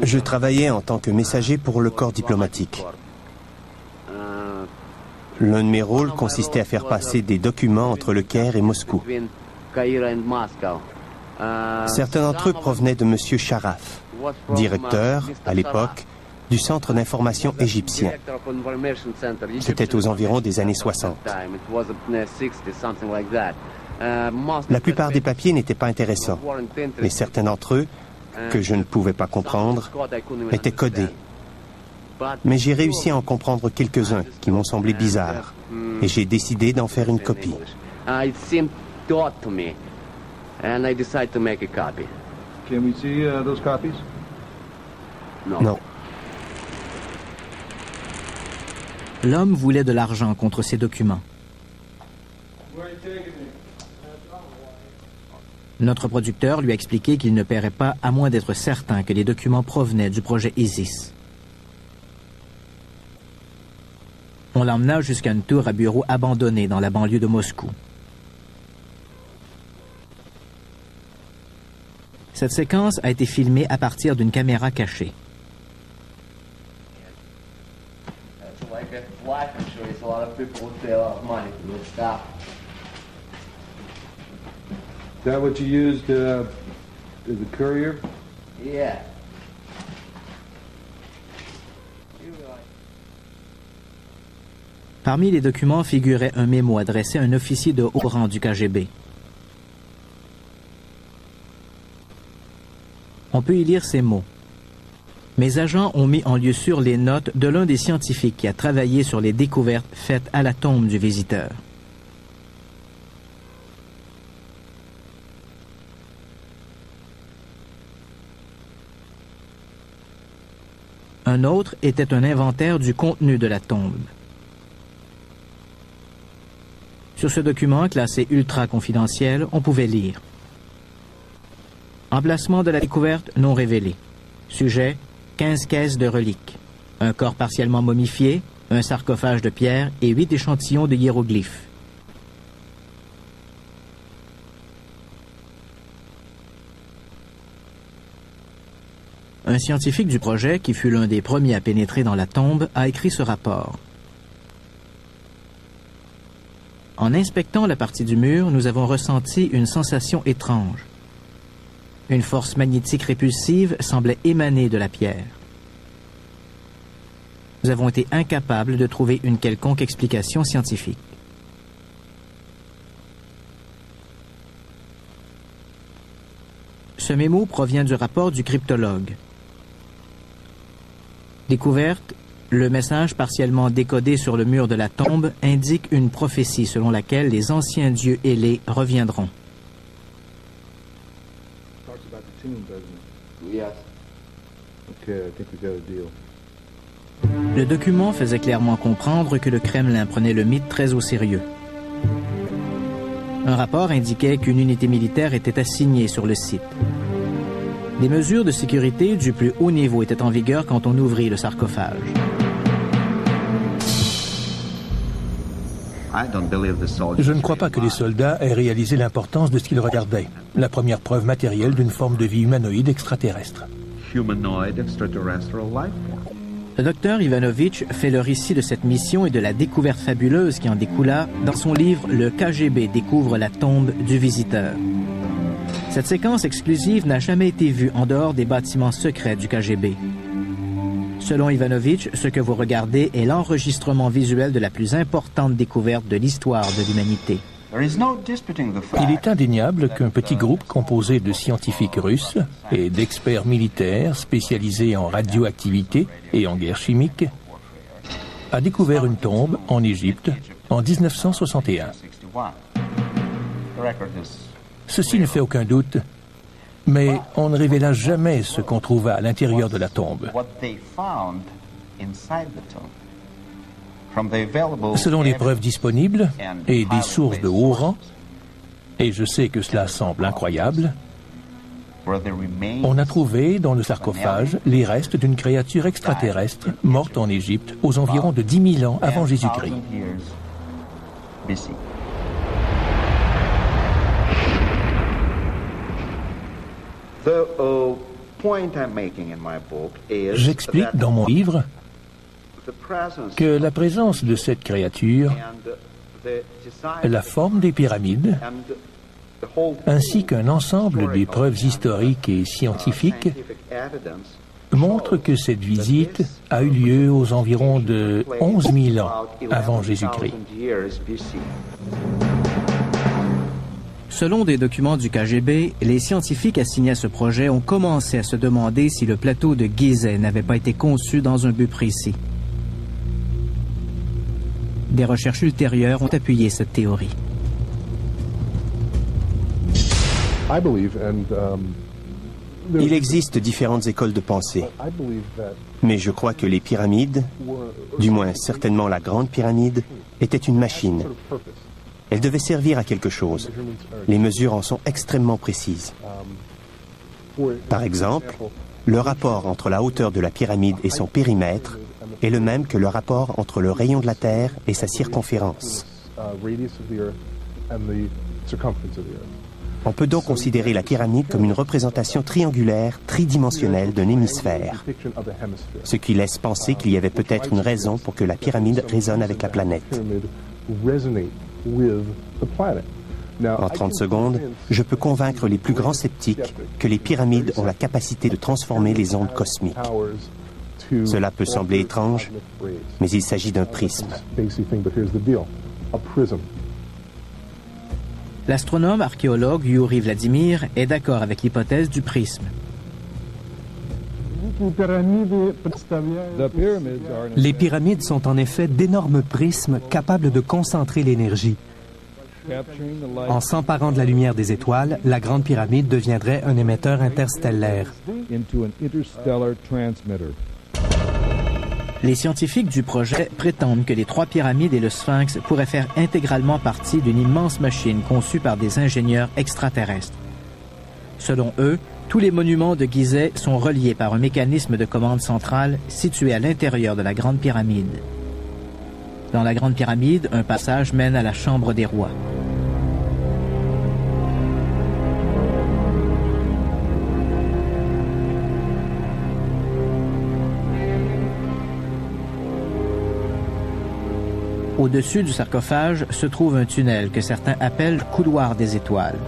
Je travaillais en tant que messager pour le corps diplomatique. L'un de mes rôles consistait à faire passer des documents entre le Caire et Moscou. Certains d'entre eux provenaient de M. Sharaf, directeur, à l'époque, du Centre d'information égyptien. C'était aux environs des années 60. La plupart des papiers n'étaient pas intéressants, mais certains d'entre eux, que je ne pouvais pas comprendre, étaient codés. Mais j'ai réussi à en comprendre quelques-uns qui m'ont semblé bizarres, et j'ai décidé d'en faire une copie. Non. L'homme voulait de l'argent contre ces documents. Notre producteur lui a expliqué qu'il ne paierait pas à moins d'être certain que les documents provenaient du projet ISIS. On l'emmena jusqu'à une tour à bureau abandonnée dans la banlieue de Moscou. Cette séquence a été filmée à partir d'une caméra cachée. Is that what you used as a courier? Yeah. Parmi les documents figurait un mémo adressé à un officier de haut rang du KGB. On peut y lire ces mots. Mes agents ont mis en lieu sûr les notes de l'un des scientifiques qui a travaillé sur les découvertes faites à la tombe du visiteur. Un autre était un inventaire du contenu de la tombe. Sur ce document, classé ultra confidentiel, on pouvait lire: emplacement de la découverte non révélé. Sujet, 15 caisses de reliques. Un corps partiellement momifié, un sarcophage de pierre et 8 échantillons de hiéroglyphes. Un scientifique du projet, qui fut l'un des premiers à pénétrer dans la tombe, a écrit ce rapport. En inspectant la partie du mur, nous avons ressenti une sensation étrange. Une force magnétique répulsive semblait émaner de la pierre. Nous avons été incapables de trouver une quelconque explication scientifique. Ce mémo provient du rapport du cryptologue. Découverte, le message partiellement décodé sur le mur de la tombe indique une prophétie selon laquelle les anciens dieux ailés reviendront. Le document faisait clairement comprendre que le Kremlin prenait le mythe très au sérieux. Un rapport indiquait qu'une unité militaire était assignée sur le site. Des mesures de sécurité du plus haut niveau étaient en vigueur quand on ouvrit le sarcophage. Je ne crois pas que les soldats aient réalisé l'importance de ce qu'ils regardaient. La première preuve matérielle d'une forme de vie humanoïde extraterrestre. Le docteur Ivanovitch fait le récit de cette mission et de la découverte fabuleuse qui en découla dans son livre « Le KGB découvre la tombe du visiteur ». Cette séquence exclusive n'a jamais été vue en dehors des bâtiments secrets du KGB. Selon Ivanovitch, ce que vous regardez est l'enregistrement visuel de la plus importante découverte de l'histoire de l'humanité. Il est indéniable qu'un petit groupe composé de scientifiques russes et d'experts militaires spécialisés en radioactivité et en guerre chimique a découvert une tombe en Égypte en 1961. Ceci ne fait aucun doute, mais on ne révéla jamais ce qu'on trouva à l'intérieur de la tombe. Selon les preuves disponibles et des sources de haut rang, et je sais que cela semble incroyable, on a trouvé dans le sarcophage les restes d'une créature extraterrestre morte en Égypte aux environs de 10 000 ans avant Jésus-Christ. J'explique dans mon livre que la présence de cette créature, la forme des pyramides, ainsi qu'un ensemble des preuves historiques et scientifiques montrent que cette visite a eu lieu aux environs de 11 000 ans avant Jésus-Christ. Selon des documents du KGB, les scientifiques assignés à ce projet ont commencé à se demander si le plateau de Gizeh n'avait pas été conçu dans un but précis. Des recherches ultérieures ont appuyé cette théorie. Il existe différentes écoles de pensée, mais je crois que les pyramides, du moins certainement la Grande Pyramide, étaient une machine. Elle devait servir à quelque chose. Les mesures en sont extrêmement précises. Par exemple, le rapport entre la hauteur de la pyramide et son périmètre est le même que le rapport entre le rayon de la Terre et sa circonférence. On peut donc considérer la pyramide comme une représentation triangulaire, tridimensionnelle d'un hémisphère, ce qui laisse penser qu'il y avait peut-être une raison pour que la pyramide résonne avec la planète. En 30 secondes, je peux convaincre les plus grands sceptiques que les pyramides ont la capacité de transformer les ondes cosmiques. Cela peut sembler étrange, mais il s'agit d'un prisme. L'astronome archéologue Yuri Vladimir est d'accord avec l'hypothèse du prisme. Les pyramides sont en effet d'énormes prismes capables de concentrer l'énergie. En s'emparant de la lumière des étoiles, la Grande Pyramide deviendrait un émetteur interstellaire. Les scientifiques du projet prétendent que les 3 pyramides et le Sphinx pourraient faire intégralement partie d'une immense machine conçue par des ingénieurs extraterrestres. Selon eux, tous les monuments de Gizeh sont reliés par un mécanisme de commande centrale situé à l'intérieur de la Grande Pyramide. Dans la Grande Pyramide, un passage mène à la Chambre des rois. Au-dessus du sarcophage se trouve un tunnel que certains appellent « couloir des étoiles ».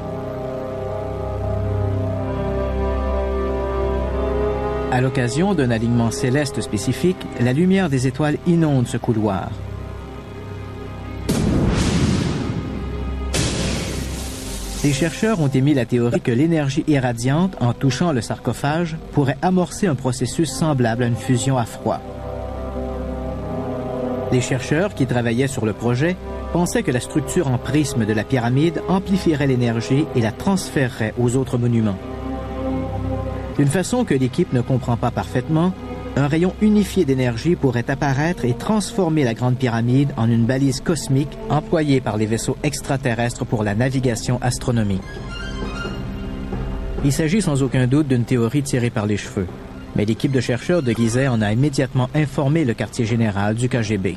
À l'occasion d'un alignement céleste spécifique, la lumière des étoiles inonde ce couloir. Les chercheurs ont émis la théorie que l'énergie irradiante, en touchant le sarcophage, pourrait amorcer un processus semblable à une fusion à froid. Les chercheurs qui travaillaient sur le projet pensaient que la structure en prisme de la pyramide amplifierait l'énergie et la transférerait aux autres monuments. D'une façon que l'équipe ne comprend pas parfaitement, un rayon unifié d'énergie pourrait apparaître et transformer la Grande Pyramide en une balise cosmique employée par les vaisseaux extraterrestres pour la navigation astronomique. Il s'agit sans aucun doute d'une théorie tirée par les cheveux. Mais l'équipe de chercheurs de Gizeh en a immédiatement informé le quartier général du KGB.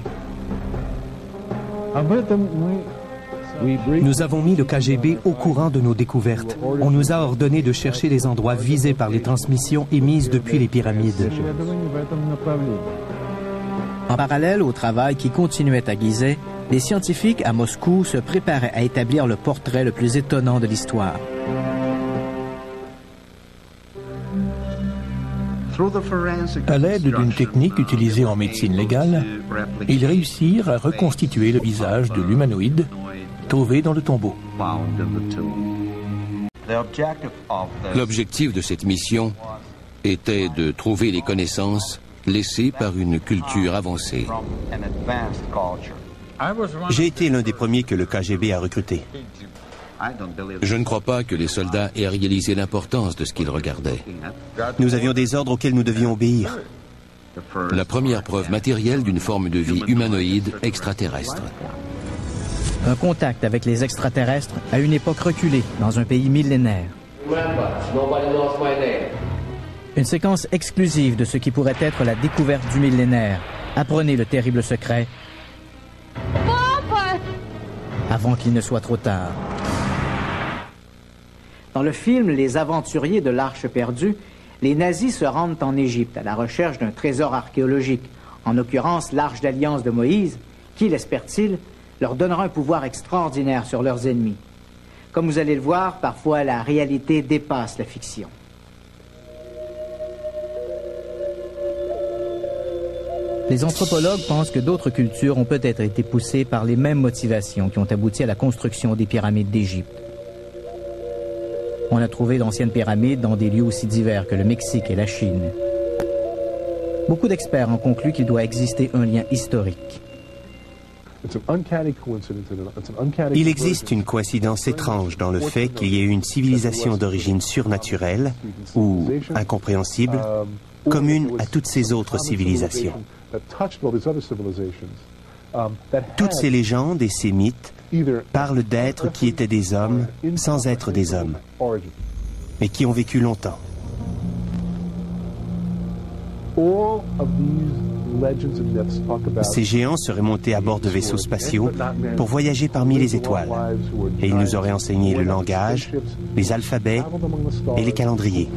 Nous avons mis le KGB au courant de nos découvertes. On nous a ordonné de chercher les endroits visés par les transmissions émises depuis les pyramides. En parallèle au travail qui continuait à Gizeh, les scientifiques à Moscou se préparaient à établir le portrait le plus étonnant de l'histoire. À l'aide d'une technique utilisée en médecine légale, ils réussirent à reconstituer le visage de l'humanoïde trouvé dans le tombeau. L'objectif de cette mission était de trouver les connaissances laissées par une culture avancée. J'ai été l'un des premiers que le KGB a recruté. Je ne crois pas que les soldats aient réalisé l'importance de ce qu'ils regardaient. Nous avions des ordres auxquels nous devions obéir. La première preuve matérielle d'une forme de vie humanoïde extraterrestre. Un contact avec les extraterrestres à une époque reculée dans un pays millénaire. Une séquence exclusive de ce qui pourrait être la découverte du millénaire. Apprenez le terrible secret avant qu'il ne soit trop tard. Dans le film Les Aventuriers de l'Arche perdue, les nazis se rendent en Égypte à la recherche d'un trésor archéologique, en l'occurrence l'Arche d'Alliance de Moïse, qui, l'espèrent-ils, leur donnera un pouvoir extraordinaire sur leurs ennemis. Comme vous allez le voir, parfois la réalité dépasse la fiction. Les anthropologues pensent que d'autres cultures ont peut-être été poussées par les mêmes motivations qui ont abouti à la construction des pyramides d'Égypte. On a trouvé d'anciennes pyramides dans des lieux aussi divers que le Mexique et la Chine. Beaucoup d'experts ont conclu qu'il doit exister un lien historique. Il existe une coïncidence étrange dans le fait qu'il y ait une civilisation d'origine surnaturelle ou incompréhensible, commune à toutes ces autres civilisations. Toutes ces légendes et ces mythes parlent d'êtres qui étaient des hommes sans être des hommes, mais qui ont vécu longtemps. Ces géants seraient montés à bord de vaisseaux spatiaux pour voyager parmi les étoiles, et ils nous auraient enseigné le langage, les alphabets et les calendriers.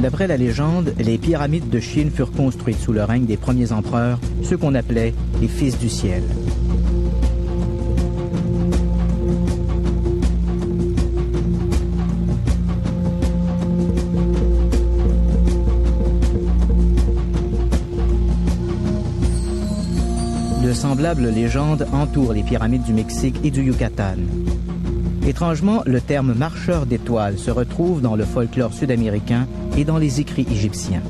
D'après la légende, les pyramides de Chine furent construites sous le règne des premiers empereurs, ceux qu'on appelait les Fils du ciel. De semblables légendes entourent les pyramides du Mexique et du Yucatan. Étrangement, le terme marcheur d'étoiles se retrouve dans le folklore sud-américain et dans les écrits égyptiens.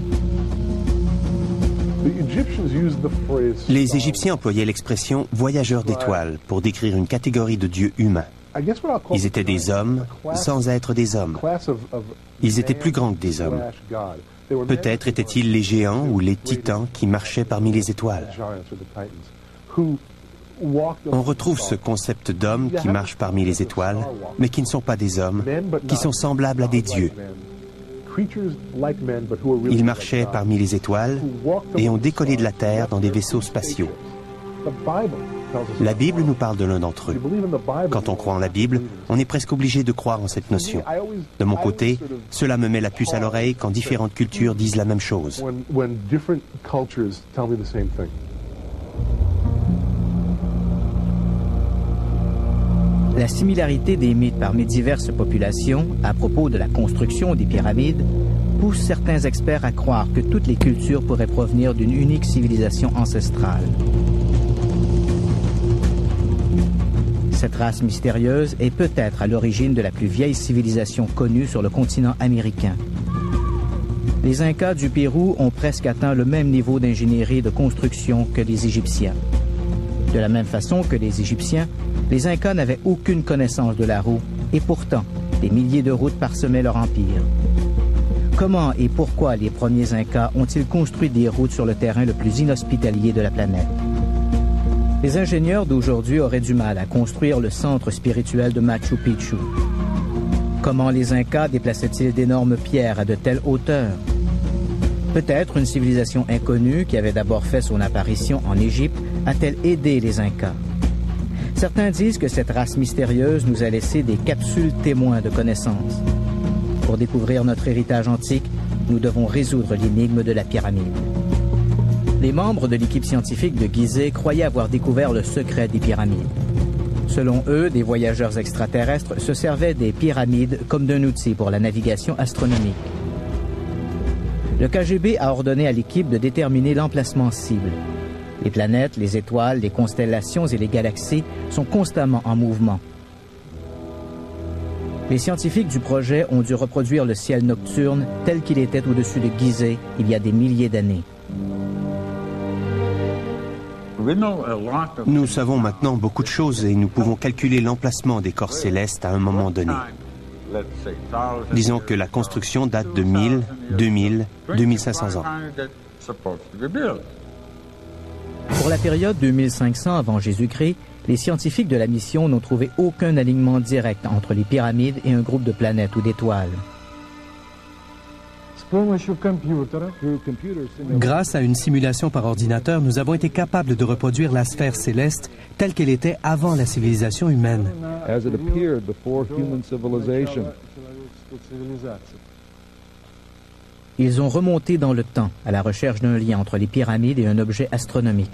Les Égyptiens employaient l'expression voyageurs d'étoiles pour décrire une catégorie de dieux humains. Ils étaient des hommes sans être des hommes. Ils étaient plus grands que des hommes. Peut-être étaient-ils les géants ou les titans qui marchaient parmi les étoiles. On retrouve ce concept d'hommes qui marchent parmi les étoiles, mais qui ne sont pas des hommes, qui sont semblables à des dieux. Ils marchaient parmi les étoiles et ont décollé de la Terre dans des vaisseaux spatiaux. La Bible nous parle de l'un d'entre eux. Quand on croit en la Bible, on est presque obligé de croire en cette notion. De mon côté, cela me met la puce à l'oreille quand différentes cultures disent la même chose. La similarité des mythes parmi diverses populations à propos de la construction des pyramides pousse certains experts à croire que toutes les cultures pourraient provenir d'une unique civilisation ancestrale. Cette race mystérieuse est peut-être à l'origine de la plus vieille civilisation connue sur le continent américain. Les Incas du Pérou ont presque atteint le même niveau d'ingénierie et de construction que les Égyptiens. De la même façon que les Égyptiens, les Incas n'avaient aucune connaissance de la roue, et pourtant, des milliers de routes parsemaient leur empire. Comment et pourquoi les premiers Incas ont-ils construit des routes sur le terrain le plus inhospitalier de la planète? Les ingénieurs d'aujourd'hui auraient du mal à construire le centre spirituel de Machu Picchu. Comment les Incas déplaçaient-ils d'énormes pierres à de telles hauteurs? Peut-être une civilisation inconnue qui avait d'abord fait son apparition en Égypte a-t-elle aidé les Incas? Certains disent que cette race mystérieuse nous a laissé des capsules témoins de connaissances. Pour découvrir notre héritage antique, nous devons résoudre l'énigme de la pyramide. Les membres de l'équipe scientifique de Gizeh croyaient avoir découvert le secret des pyramides. Selon eux, des voyageurs extraterrestres se servaient des pyramides comme d'un outil pour la navigation astronomique. Le KGB a ordonné à l'équipe de déterminer l'emplacement cible. Les planètes, les étoiles, les constellations et les galaxies sont constamment en mouvement. Les scientifiques du projet ont dû reproduire le ciel nocturne tel qu'il était au-dessus de Gizeh il y a des milliers d'années. Nous savons maintenant beaucoup de choses et nous pouvons calculer l'emplacement des corps célestes à un moment donné. Disons que la construction date de 1000, 2000, 2500 ans. Pour la période 2500 avant Jésus-Christ, les scientifiques de la mission n'ont trouvé aucun alignement direct entre les pyramides et un groupe de planètes ou d'étoiles. Grâce à une simulation par ordinateur, nous avons été capables de reproduire la sphère céleste telle qu'elle était avant la civilisation humaine. Ils ont remonté dans le temps à la recherche d'un lien entre les pyramides et un objet astronomique.